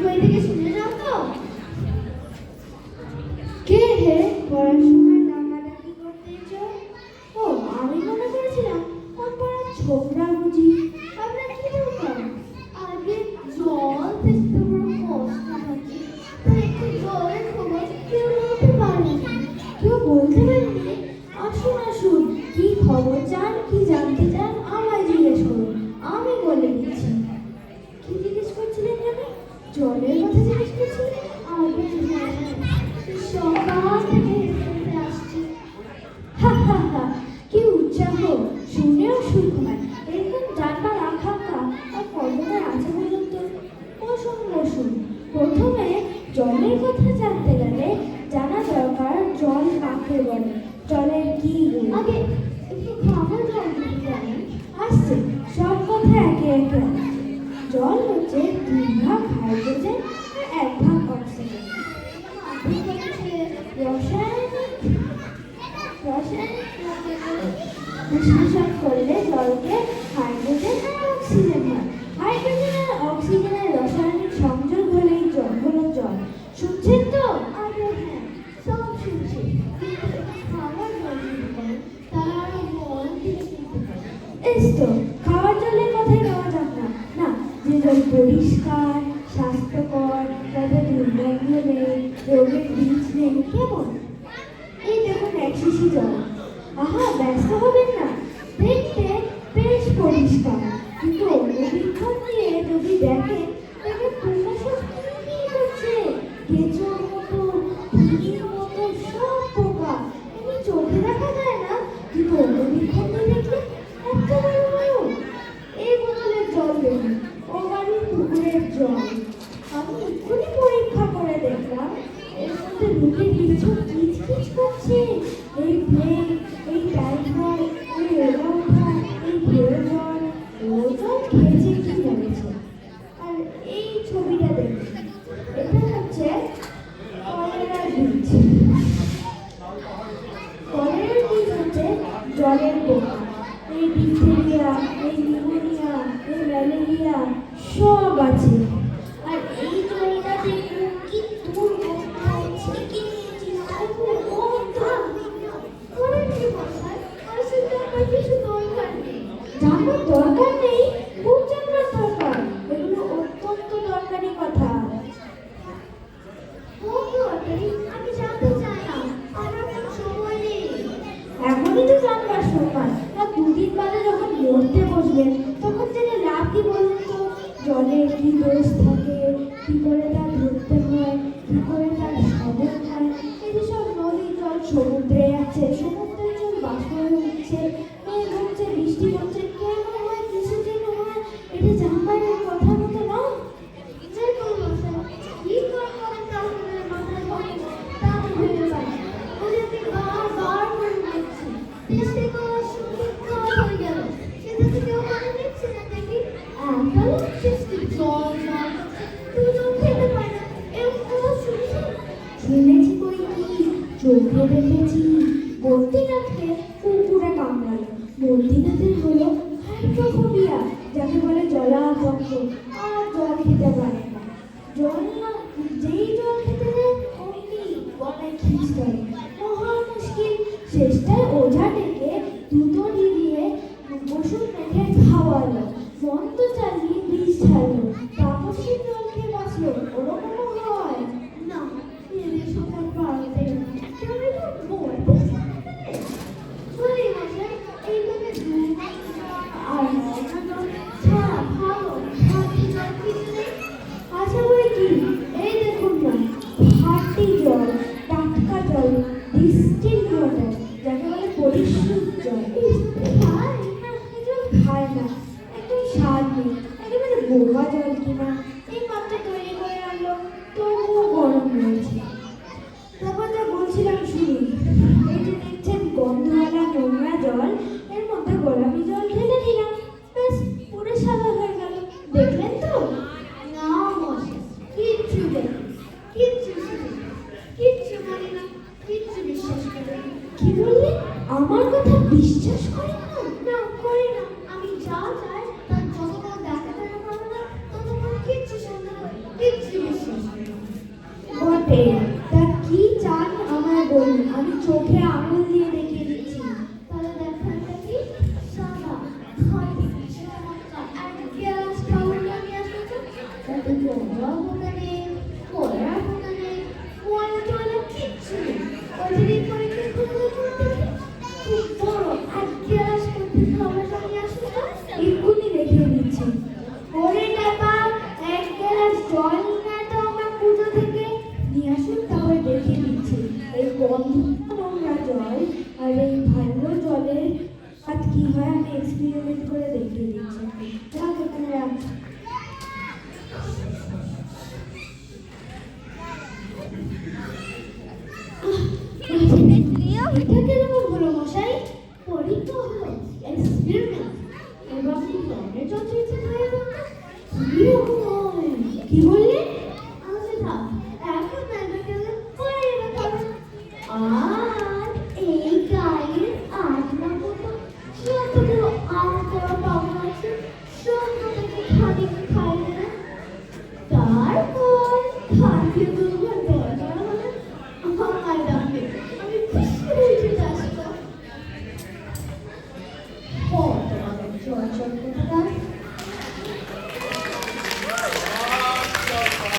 বই থেকে শুনে যাও তো? কে হে পড়ার সময় ডাকাডাকি করতে এসো? ও, আমি মনে করেছিলাম পাড়ার ছোকরা বুঝি। আপনার কি দরকার? আগে জল তেষ্টা বড় কষ্ট হচ্ছে, তাই একটু জলের খবর কেউ বলতে পারেনি। কেউ বলতে পারেনি? আসুন আসুন, কি খবর চান, কি জানতে চান আমায় জিজ্ঞেস করুন, আমি বলে দিচ্ছি। কি জিজ্ঞেস করছিলেন জানি? জলের কথা জিজ্ঞেস করছিলেন? আগে সকাল থেকে হেঁটে আসছে। হা হা হা, কি উৎসাহ, শুনেও সুখ হয়। এরকম জানবার আকাঙ্ক্ষা আর কতটা আছে বলুন তো? বসুন বসুন। প্রথমে জলের কথা জানতে গেলে জানা দরকার জল কাকে বলে, জলের কি গুণ। আগে একটু খাবার জল দিতে জানেন? আসছে, সব কথা একে একে আসছে। জল হচ্ছে 2 ভাগ হাইড্রোজেন আর 1 ভাগ অক্সিজেন। রাসায়নিক বিশ্লেষণ করলে জলকে হাইড্রোজেন আর অক্সিজেন হয়। হাইড্রোজেন আর অক্সিজেনের রাসায়নিক সংযোগ হলেই জল হলো জল। শুনছেন তো? আরে হ্যাঁ, সব শুনছি, কিন্তু খাবার জল তার আরো মন দিয়ে শুনতে পারে। এই তো খাওয়ার জলের কথাই নেওয়া যাক না। না, যে জল পরিষ্কার, স্বাস্থ্যকর, তাতে দুর্গন্ধ নেই, রোগের বীজ নেই, কেমন? এই দেখুন 1 শিশি জল। আহা, ব্যস্ত হবেন না, দেখতে বেশ পরিষ্কার, কিন্তু অন্যবীক্ষণ দিয়ে যদি দেখেন তবে তোমরা সব কি করছে? কেঁচোর মতো, ঢিঙির মতো সব পোকা। এমনি চোখে দেখা যায় না, কিন্তু অন্যবীক্ষণ দিয়ে দেখলে এত বড় বড়। এই বোতলের জল দেখুন, ও বাড়ির পুকুরের জল। আমি এক্ষুনি পরীক্ষা করে দেখলাম, এর মধ্যে ঢুকে কিছু কিচকিচ করছে। এই প্লেগ, এই টাইফয়েড, এই রোগা, এই ঘেউ জ্বর, ও জল খেয়েছে কি জানেছে। আর এই ছবিটা দেখুন, এটা হচ্ছে কলেরার বীজ। কলেরার বীজ হচ্ছে জলের পোকা। এই ডিপথেরিয়া, এই নিউমোনিয়া, এই ম্যালেরিয়া সব আছে। আর এই জলটা দেখুন কি দুর্গন্ধ, ছেঁকে নিয়েছি, তবু গন্ধ। করেন কি মশাই? আসলে আমার কিছু দরকার নেই। জানবার দরকার নেই? খুব জানবার দরকার। এগুলো অত্যন্ত দরকারি কথা। খুব দরকারি? আমি জানতে চাই না, আমার কোনো সময় নেই। এখনই তো জানবার সময় না, 2 দিন বাদে যখন মরতে বসবেন তখন জেনে লাভ কি বলুন তো? জলের কি দোষ থাকে, কি করে তা ধরতে হয়, কি করে তার সাধন হয়। এই যে সব নদীর জল সমুদ্রে আছে, সমুদ্রের জল বাষ্প হয়ে উঠছে, মেঘ হচ্ছে, বৃষ্টি হচ্ছে, কেন হয়, কিছু যেন হয়, এটা জানবার কথা মতো নয়। যে কোনো কি করে তাহলে মাথায় পড়ে তা আমি ভেবে পাই না। ওই আমি বারবার করে বলছি, টেস্টে করার সঙ্গে খাওয়া হয়ে গেল, সেটা তো কেউ মানে নিচ্ছে না দেখি। তাহলে টেস্টে জল জল কেউ জল খেতে পারে না, এরকম কথা শুনছি। শুনেছি কই কি, চোখে দেখেছি। বদ্রীনাথকে কুকুরে কামড়ালো। বদ্রীনাথের হলো হাইড্রোফোবিয়া, যাকে বলে জলাতঙ্ক, আর জল খেতে পারে না। জল না, যেই জল খেতে যায় অমনি গলায় খিচ ধরে, মহা মুশকিল। শেষটায় ওঝা ডেকে দুধড়ি দিয়ে ওষুধ মেখে খাওয়ালো, মন্ত্র চালিয়ে বিষ ছাড়লো, তাপসের জল খেয়ে বাঁচলো। ওরকমও হয় না, এদের সকাল পাড়াতে এইভাবে আর ছাড়া ভালো খাদ্য জল কিছু নেই। আশা করি কি জমা ফোনা নেই, পড়া ফোনা নেই, ময়লা টয়লা কিচ্ছু নেই। ওইদিকে পরীক্ষা করতে খুব বড় এক গ্লাস করতে আমার সঙ্গে আসুন না, এক্ষুনি রেখে দিচ্ছি। ওরে টাকা এক গ্লাস জল নিয়ে তো আমরা পুজো থেকে নিয়ে আসুন, তাহলে রেখে দিচ্ছি। এই গন্ধ নোংরা জল আর এই ভালো জলের আর কি হয় আমি এক্সপেরিমেন্ট করে দেখিয়ে দিচ্ছি। রাখ এখানে রাখ। এটা কিরকম হলো মশাই? পরীক্ষা হলো, এক্সপেরিমেন্ট। এবার কি প্ল্যানের চলছে হয়ে গেল? কি বললে?